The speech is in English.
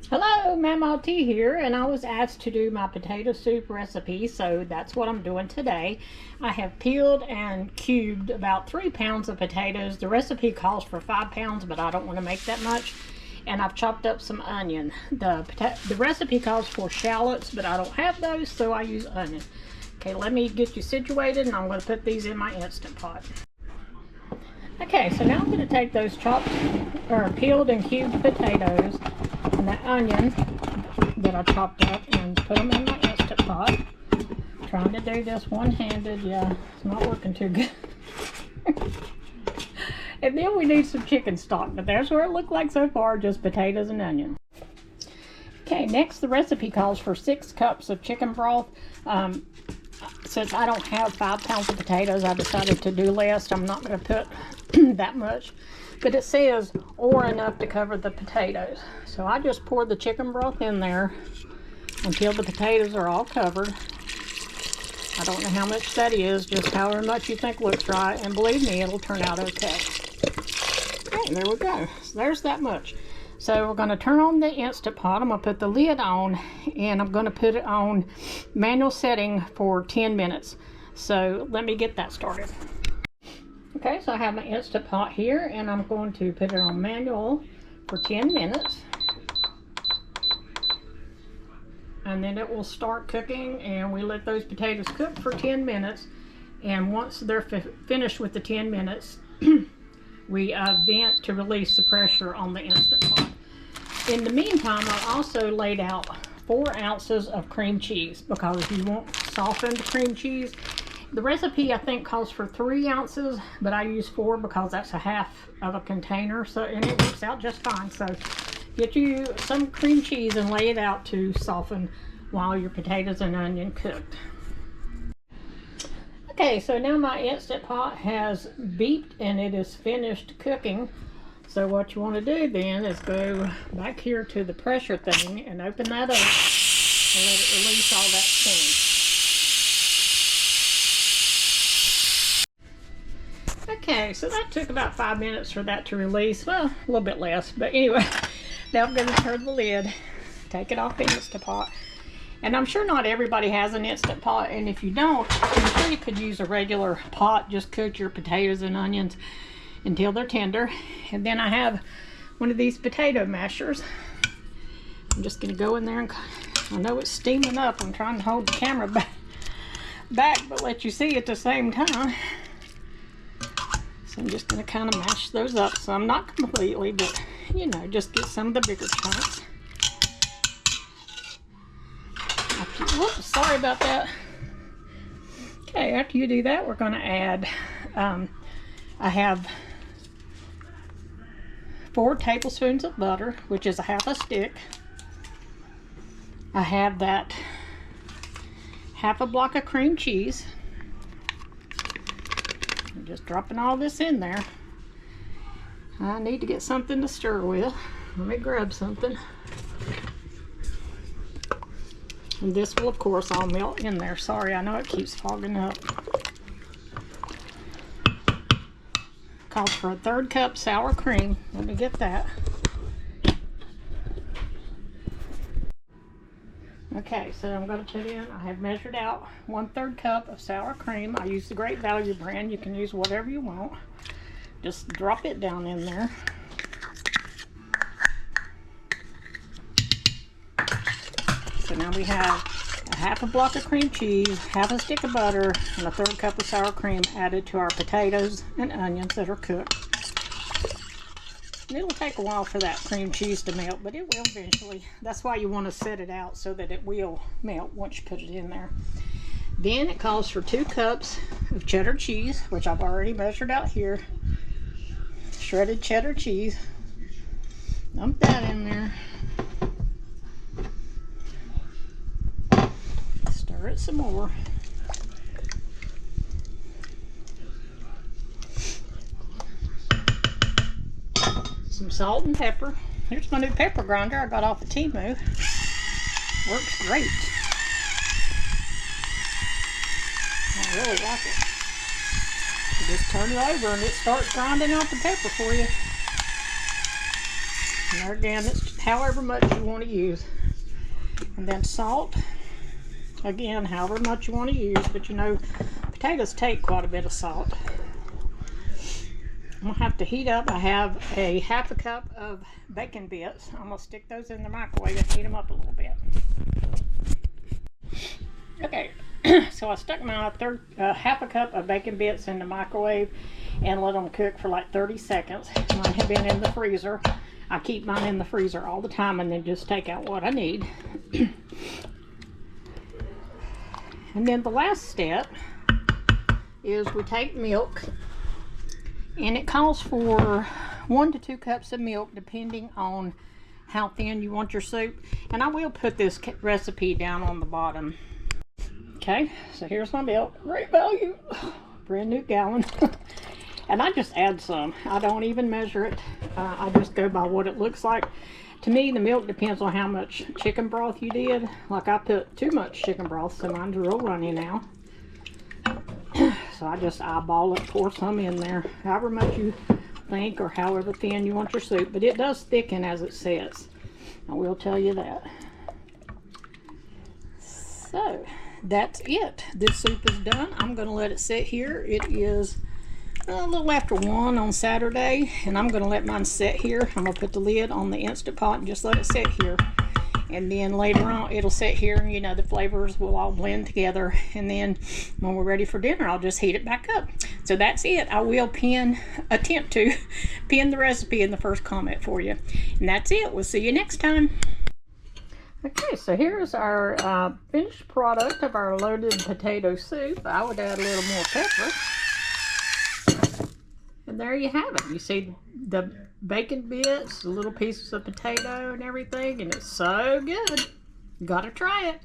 Hello, Mama T here, and I was asked to do my potato soup recipe, so that's what I'm doing today. I have peeled and cubed about 3 pounds of potatoes. The recipe calls for 5 pounds, but I don't want to make that much. And I've chopped up some onion. The recipe calls for shallots, but I don't have those, so I use onion. Okay, let me get you situated, and I'm going to put these in my Instant Pot. Okay, so now I'm going to take those chopped or peeled and cubed potatoes and that onion that I chopped up and put them in my Instant Pot. Trying to do this one-handed. Yeah, it's not working too good. And then we need some chicken stock, but there's what it looked like so far, just potatoes and onion. Okay, next the recipe calls for 6 cups of chicken broth. Since I don't have 5 pounds of potatoes, I decided to do less. I'm not going to put that much, but it says or enough to cover the potatoes. So I just pour the chicken broth in there until the potatoes are all covered. I don't know how much that is, just however much you think looks right, and believe me, it'll turn out okay. Okay, there we go. So there's that much. So we're going to turn on the Instant Pot. I'm going to put the lid on, and I'm going to put it on manual setting for 10 minutes. So let me get that started. Okay, so I have my Instant Pot here, and I'm going to put it on manual for 10 minutes. And then it will start cooking, and we let those potatoes cook for 10 minutes. And once they're finished with the 10 minutes, we vent to release the pressure on the Instant Pot. In the meantime, I also laid out 4 ounces of cream cheese because you want softened cream cheese. The recipe I think calls for 3 ounces, but I use 4 because that's a half of a container, so and it works out just fine. So get you some cream cheese and lay it out to soften while your potatoes and onion cooked. Okay, so now my Instant Pot has beeped and it is finished cooking. So what you want to do then is go back here to the pressure thing and open that up and let it release all that steam. Okay, so that took about 5 minutes for that to release. Well, a little bit less, but anyway. Now I'm going to turn the lid, take it off the Instant Pot. And I'm sure not everybody has an Instant Pot, and if you don't, I'm sure you could use a regular pot. Just cook your potatoes and onions until they're tender. And then I have one of these potato mashers. I'm just going to go in there, and I know it's steaming up. I'm trying to hold the camera back but let you see at the same time. So I'm just going to kind of mash those up. So I'm not completely, but you know, just get some of the bigger chunks. Whoops, sorry about that. Okay, after you do that, we're going to add, I have 4 tablespoons of butter, which is a half a stick. I have that half a block of cream cheese. I'm just dropping all this in there. I need to get something to stir with. Let me grab something. And this will, of course, all melt in there. Sorry, I know it keeps fogging up. Calls for a 1/3 cup sour cream. Let me get that. Okay, so I'm going to put in, I have measured out 1/3 cup of sour cream. I use the Great Value brand. You can use whatever you want. Just drop it down in there. So now we have a half a block of cream cheese, half a stick of butter, and a 1/3 cup of sour cream added to our potatoes and onions that are cooked. And it'll take a while for that cream cheese to melt, but it will eventually. That's why you want to set it out so that it will melt once you put it in there. Then it calls for 2 cups of cheddar cheese, which I've already measured out here. Shredded cheddar cheese. Dump that in there. Stir it some more. Some salt and pepper. Here's my new pepper grinder I got off of Temu. Works great. I really like it. You just turn it over and it starts grinding out the pepper for you. And there again, it's however much you want to use. And then salt, again, however much you want to use, but you know, potatoes take quite a bit of salt. I'm gonna have to heat up. I have a half a cup of bacon bits. I'm gonna stick those in the microwave and heat them up a little bit. Okay, so I stuck my half a cup of bacon bits in the microwave and let them cook for like 30 seconds. Mine have been in the freezer. I keep mine in the freezer all the time and then just take out what I need. And then the last step is we take milk, and it calls for 1 to 2 cups of milk depending on how thin you want your soup. And I will put this recipe down on the bottom. Okay, so here's my milk. Great value. Brand new gallon. And I just add some. I don't even measure it. I just go by what it looks like. To me, the milk depends on how much chicken broth you did. Like I put too much chicken broth, so mine's real runny now. So I just eyeball it, pour some in there, however much you think or however thin you want your soup. But it does thicken as it says. I will tell you that. So that's it. This soup is done. I'm going to let it sit here. It is a little after 1 on Saturday, and I'm going to let mine sit here. I'm going to put the lid on the Instant Pot and just let it sit here. And then later on it'll sit here, and you know, the flavors will all blend together, and then when we're ready for dinner I'll just heat it back up. So that's it. I will attempt to pin the recipe in the first comment for you, and that's it. We'll see you next time. Okay, so here's our finished product of our loaded potato soup. I would add a little more pepper. And there you have it. You see the bacon bits, the little pieces of potato and everything, and it's so good. You gotta try it.